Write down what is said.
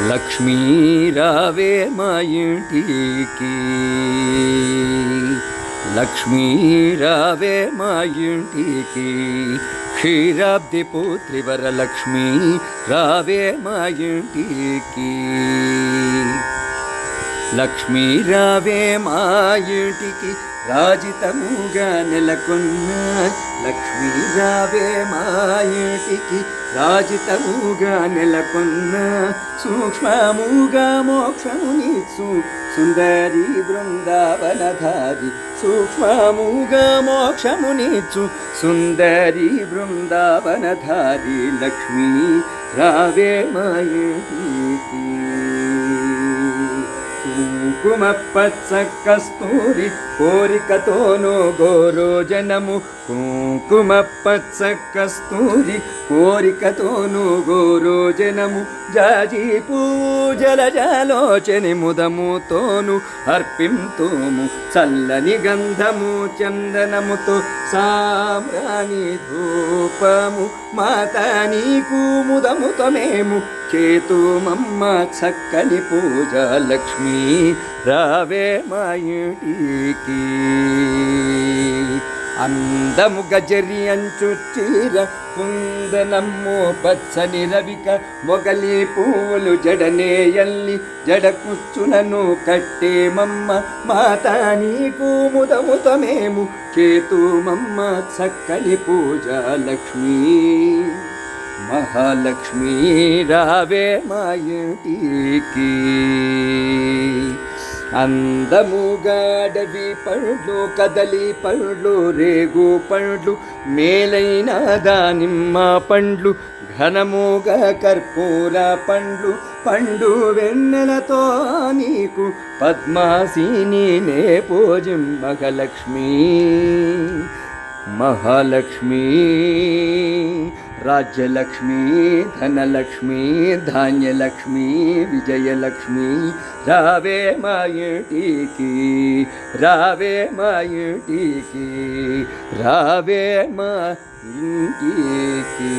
లక్ష్మీ రావే మా ఇంటికి, లక్ష్మీ రావే మా ఇంటికి, క్షీరాబ్ది పుత్రి వరలక్ష్మీ రావే మా ఇంటికి. లక్ష్మీ రావే మా ఇంటికి, రాజితముగా నెలకొన్న లక్ష్మీ రావే మా ఇంటికి, రాజితముగా నెలకొన్న సూక్ష్మముగా మోక్షమునిచ్చు సుందరి బృందావనధారి, సూక్ష్మముగా మోక్షమునిచ్చు సుందరి బృందావనధారి, లక్ష్మీ రావే మా ఇంటికి. కుంకుమ పచ్చ కస్తూరి కోరికతోనూ గోరోజనము, కుంకుమ పచ్చ కస్తూరి కోరికతోనూ గోరోజనము, జాజి పూజల జలోచని ముదముతోను అర్పింతుము, చల్లని గంధము చందనముతో సామ్రాణి ధూపము, మాత నీకు ముదముతో మేము చేతుమమ్మ చక్కని పూజ, లక్ష్మీ రావే మా ఇంటికి. అందము గజరి అంచు చీర కుందనమ్ము పచ్చని రవిక, మొగలి పువ్వులు జడనేయల్లి జడ కుచ్చులను కట్టేమమ్మ, మాత నీకు ముదముతో మేము చేతుమమ్మ చక్కని పూజ, లక్ష్మీ మహాలక్ష్మీ రావే మా ఇంటికి. అందముగా అడవి పండ్లు కదలి పండ్లు రేగు పండ్లు, మేలైన దానిమ్మ పండ్లు ఘనముగా కర్పూర పండ్లు, పండు వెన్నెలతో నీకు పద్మాసీని నే పూజింపగలక్ష్మీ మహాలక్ష్మీ. రాజ్యలక్ష్మీ ధనలక్ష్మీ ధాన్యలక్ష్మీ విజయలక్ష్మీ రావే మా ఇంటికి, రావే మా ఇంటికి, రావే మా ఇంటికి.